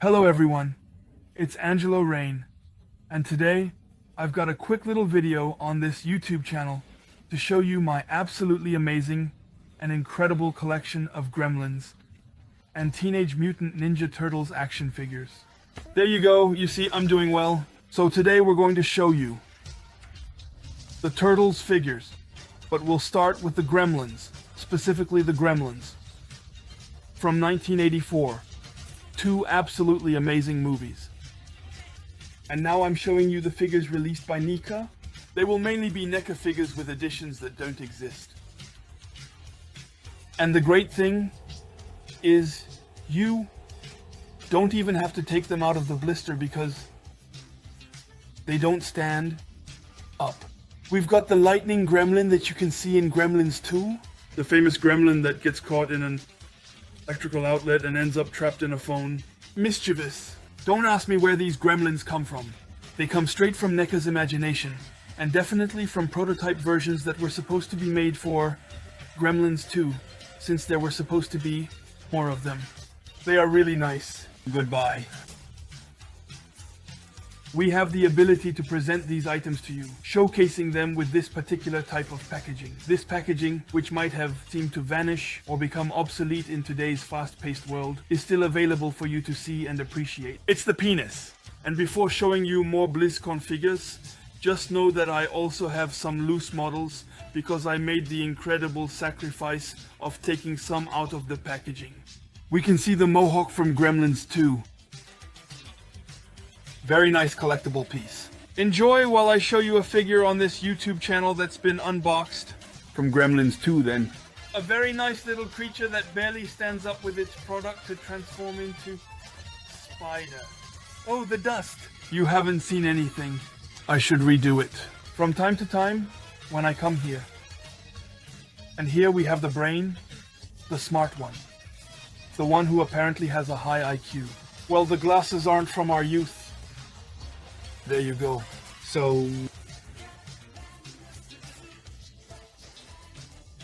Hello everyone, it's Angelo Rain, and today I've got a quick little video on this YouTube channel to show you my absolutely amazing and incredible collection of Gremlins and Teenage Mutant Ninja Turtles action figures. There you go, you see I'm doing well. So today we're going to show you the Turtles figures, but we'll start with the Gremlins, specifically the Gremlins from 1984. Two absolutely amazing movies. And now I'm showing you the figures released by Neca. They will mainly be Neca figures with additions that don't exist. And the great thing is you don't even have to take them out of the blister because they don't stand up. We've got the lightning gremlin that you can see in Gremlins 2. The famous gremlin that gets caught in an electrical outlet and ends up trapped in a phone. Mischievous. Don't ask me where these gremlins come from. They come straight from Neca's imagination, and definitely from prototype versions that were supposed to be made for Gremlins 2, since there were supposed to be more of them. They are really nice. Goodbye. We have the ability to present these items to you, showcasing them with this particular type of packaging. This packaging, which might have seemed to vanish or become obsolete in today's fast-paced world, is still available for you to see and appreciate. It's the penis. And before showing you more BlizzCon figures, just know that I also have some loose models because I made the incredible sacrifice of taking some out of the packaging. We can see the Mohawk from Gremlins 2. Very nice collectible piece. Enjoy while I show you a figure on this YouTube channel that's been unboxed. From Gremlins 2 then. A very nice little creature that barely stands up with its product to transform into spider. Oh, the dust. You haven't seen anything. I should redo it. From time to time, when I come here. And here we have the brain, the smart one. The one who apparently has a high IQ. Well, the glasses aren't from our youth. There you go. So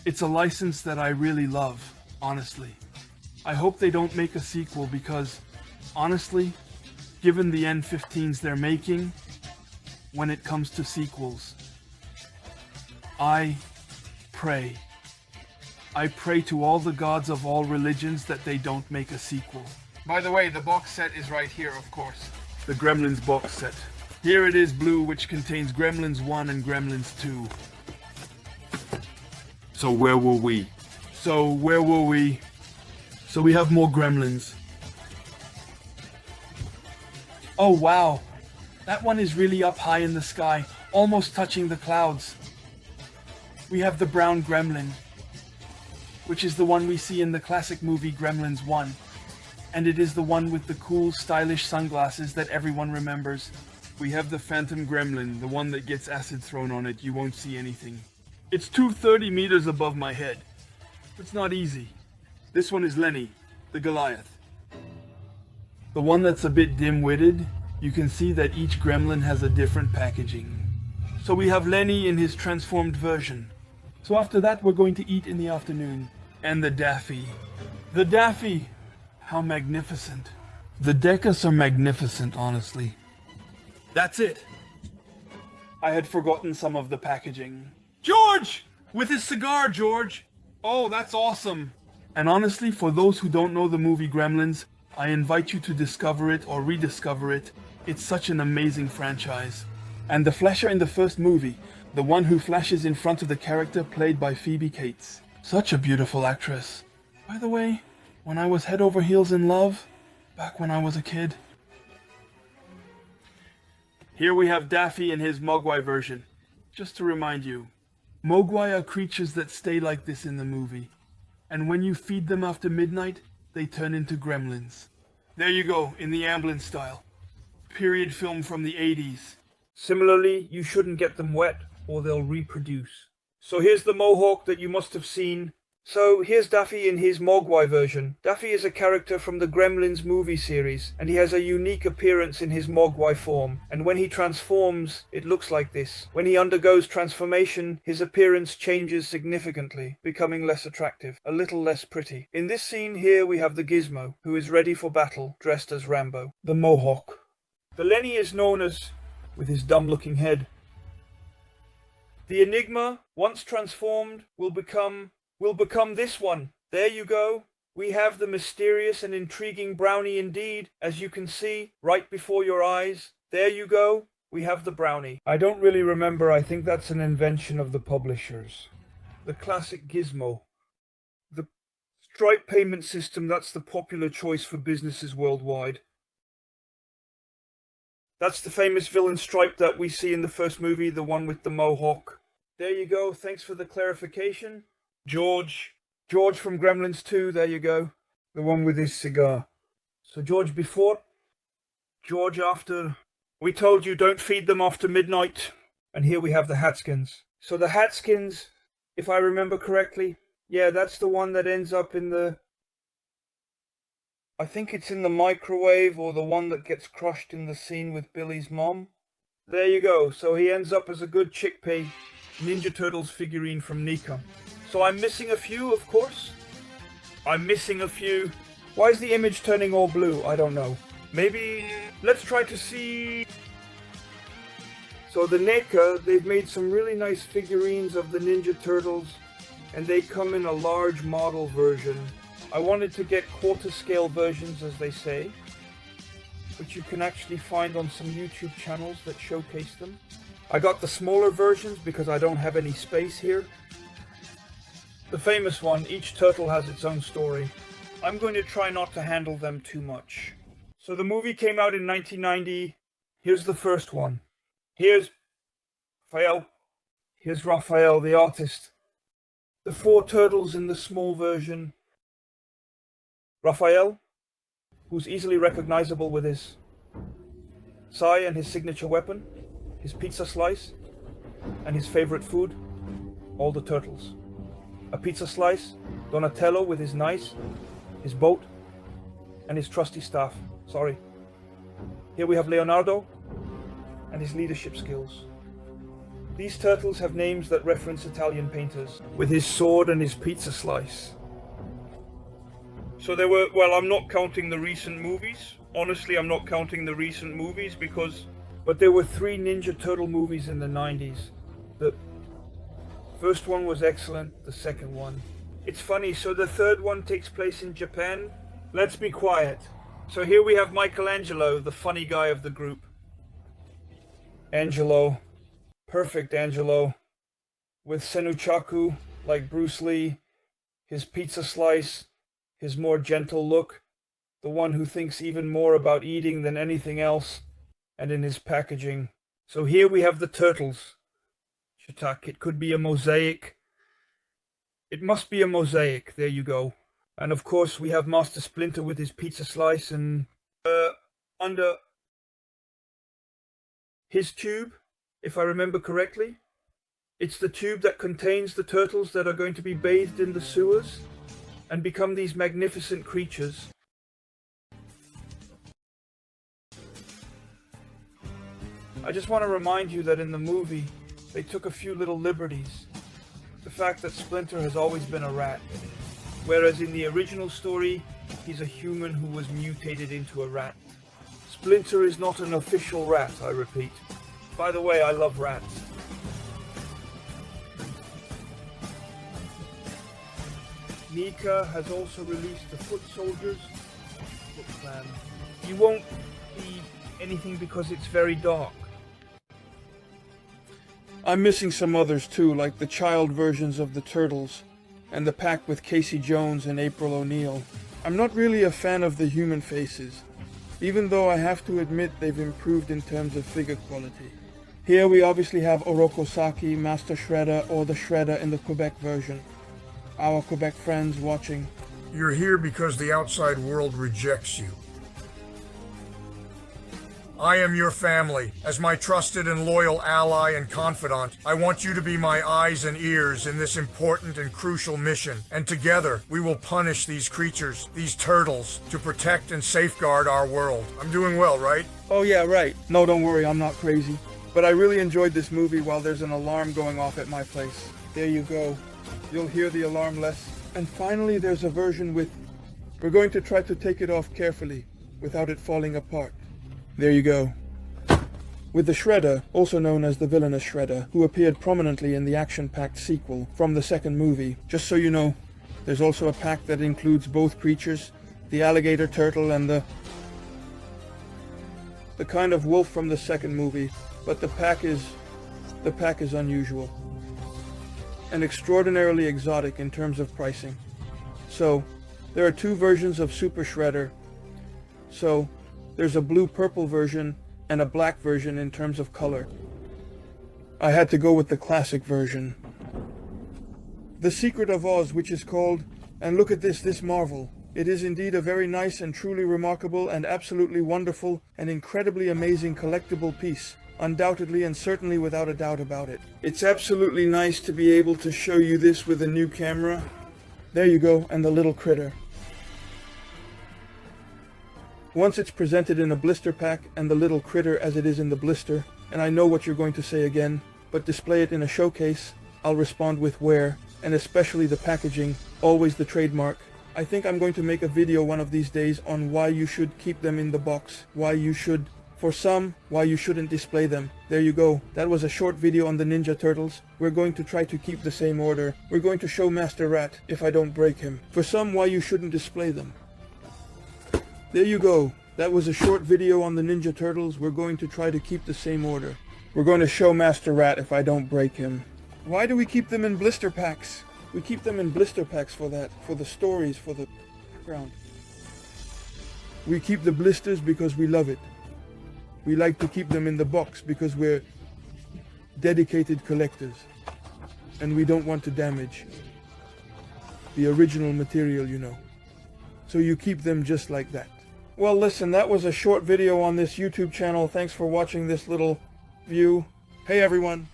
it's a license that I really love, honestly. I hope they don't make a sequel because, honestly, given the N15s they're making, when it comes to sequels, I pray to all the gods of all religions that they don't make a sequel. By the way, the box set is right here, of course. The Gremlins box set. Here it is blue, which contains Gremlins 1 and Gremlins 2. So where were we? So we have more Gremlins. Oh wow, that one is really up high in the sky, almost touching the clouds. We have the brown gremlin, which is the one we see in the classic movie Gremlins 1. And it is the one with the cool, stylish sunglasses that everyone remembers. We have the Phantom Gremlin, the one that gets acid thrown on it, you won't see anything. It's 230 meters above my head. It's not easy. This one is Lenny, the Goliath. The one that's a bit dim-witted, you can see that each gremlin has a different packaging. So we have Lenny in his transformed version. So after that we're going to eat in the afternoon. And the Daffy. The Daffy! How magnificent. The Decas are magnificent, honestly. That's it. I had forgotten some of the packaging. George! With his cigar, George! Oh, that's awesome. And honestly, for those who don't know the movie Gremlins, I invite you to discover it or rediscover it. It's such an amazing franchise. And the Flasher in the first movie, the one who flashes in front of the character played by Phoebe Cates. Such a beautiful actress. By the way, when I was head over heels in love, back when I was a kid. Here we have Daffy in his Mogwai version. Just to remind you, Mogwai are creatures that stay like this in the movie. And when you feed them after midnight, they turn into gremlins. There you go, in the ambulance style. Period film from the 80s. Similarly, you shouldn't get them wet or they'll reproduce. So here's the Mohawk that you must have seen So here's Daffy in his Mogwai version. Daffy is a character from the Gremlins movie series, and he has a unique appearance in his Mogwai form. And when he transforms, it looks like this. When he undergoes transformation, his appearance changes significantly, becoming less attractive, a little less pretty. In this scene here we have the Gizmo, who is ready for battle, dressed as Rambo. The Mohawk. The Lenny is known as, with his dumb-looking head. The Enigma, once transformed, will become this one. There you go. We have the mysterious and intriguing brownie indeed, as you can see, right before your eyes. There you go. We have the brownie. I don't really remember. I think that's an invention of the publishers. The classic Gizmo. The Stripe payment system, that's the popular choice for businesses worldwide. That's the famous villain Stripe that we see in the first movie, the one with the mohawk. There you go. Thanks for the clarification. George from Gremlins 2, there you go. The one with his cigar. So George before, George after. We told you don't feed them after midnight. And here we have the Hatskins. So the Hatskins, if I remember correctly, yeah, that's the one that ends up in the... I think it's in the microwave, or the one that gets crushed in the scene with Billy's mom. There you go. So he ends up as a good chickpea Ninja Turtles figurine from Neca. So I'm missing a few, of course. I'm missing a few. Why is the image turning all blue? I don't know. Maybe let's try to see. So the Neca, they've made some really nice figurines of the Ninja Turtles, and they come in a large model version. I wanted to get quarter scale versions, as they say, which you can actually find on some YouTube channels that showcase them. I got the smaller versions because I don't have any space here. The famous one, each turtle has its own story. I'm going to try not to handle them too much. So the movie came out in 1990. Here's the first one. Here's Raphael. Here's Raphael, the artist. The 4 turtles in the small version. Raphael, who's easily recognizable with his sai and his signature weapon, his pizza slice, and his favorite food, all the turtles. A pizza slice, Donatello with his knives, his boat, and his trusty staff. Sorry. Here we have Leonardo and his leadership skills. These turtles have names that reference Italian painters, with his sword and his pizza slice. So there were, well, I'm not counting the recent movies. Honestly, I'm not counting the recent movies but there were 3 Ninja Turtle movies in the 90s. The first one was excellent, the second one. It's funny, so the third one takes place in Japan. Let's be quiet. So here we have Michelangelo, the funny guy of the group. Angelo. Perfect Angelo. With Senuchaku, like Bruce Lee. His pizza slice. His more gentle look. The one who thinks even more about eating than anything else. And in his packaging. So here we have the turtles. Shatak, it could be a mosaic. It must be a mosaic, there you go. And of course we have Master Splinter with his pizza slice and under his tube, if I remember correctly. It's the tube that contains the turtles that are going to be bathed in the sewers and become these magnificent creatures. I just want to remind you that in the movie, they took a few little liberties. The fact that Splinter has always been a rat, whereas in the original story, he's a human who was mutated into a rat. Splinter is not an official rat, I repeat. By the way, I love rats. Neca has also released the Foot Soldiers book plan. You won't see anything because it's very dark. I'm missing some others too, like the child versions of the Turtles, and the pack with Casey Jones and April O'Neil. I'm not really a fan of the human faces, even though I have to admit they've improved in terms of figure quality. Here we obviously have Oroku Saki, Master Shredder, or the Shredder in the Quebec version. Our Quebec friends watching. You're here because the outside world rejects you. I am your family. As my trusted and loyal ally and confidant, I want you to be my eyes and ears in this important and crucial mission. And together, we will punish these creatures, these turtles, to protect and safeguard our world. I'm doing well, right? Oh yeah, right. No, don't worry, I'm not crazy. But I really enjoyed this movie while there's an alarm going off at my place. There you go. You'll hear the alarm less. And finally, there's a version with... We're going to try to take it off carefully, without it falling apart. There you go. With the Shredder, also known as the villainous Shredder, who appeared prominently in the action-packed sequel from the second movie. Just so you know, there's also a pack that includes both creatures, the alligator turtle and the kind of wolf from the second movie, but the pack is unusual and extraordinarily exotic in terms of pricing. So, there are two versions of Super Shredder. So, there's a blue-purple version and a black version in terms of color. I had to go with the classic version. The Secret of Oz, which is called, and look at this marvel. It is indeed a very nice and truly remarkable and absolutely wonderful and incredibly amazing collectible piece. Undoubtedly and certainly without a doubt about it. It's absolutely nice to be able to show you this with a new camera. There you go, and the little critter. Once it's presented in a blister pack and the little critter as it is in the blister, and I know what you're going to say again, but display it in a showcase, I'll respond with where, and especially the packaging, always the trademark. I think I'm going to make a video one of these days on why you should keep them in the box, why you should, for some, why you shouldn't display them. There you go. That was a short video on the Ninja Turtles. We're going to try to keep the same order. We're going to show Master Rat if I don't break him. For some, why you shouldn't display them. There you go. That was a short video on the Ninja Turtles. We're going to try to keep the same order. We're going to show Master Rat if I don't break him. Why do we keep them in blister packs? We keep them in blister packs for that, for the stories, for the background. We keep the blisters because we love it. We like to keep them in the box because we're dedicated collectors. And we don't want to damage the original material, you know. So you keep them just like that. Well, listen, that was a short video on this YouTube channel. Thanks for watching this little view. Hey everyone,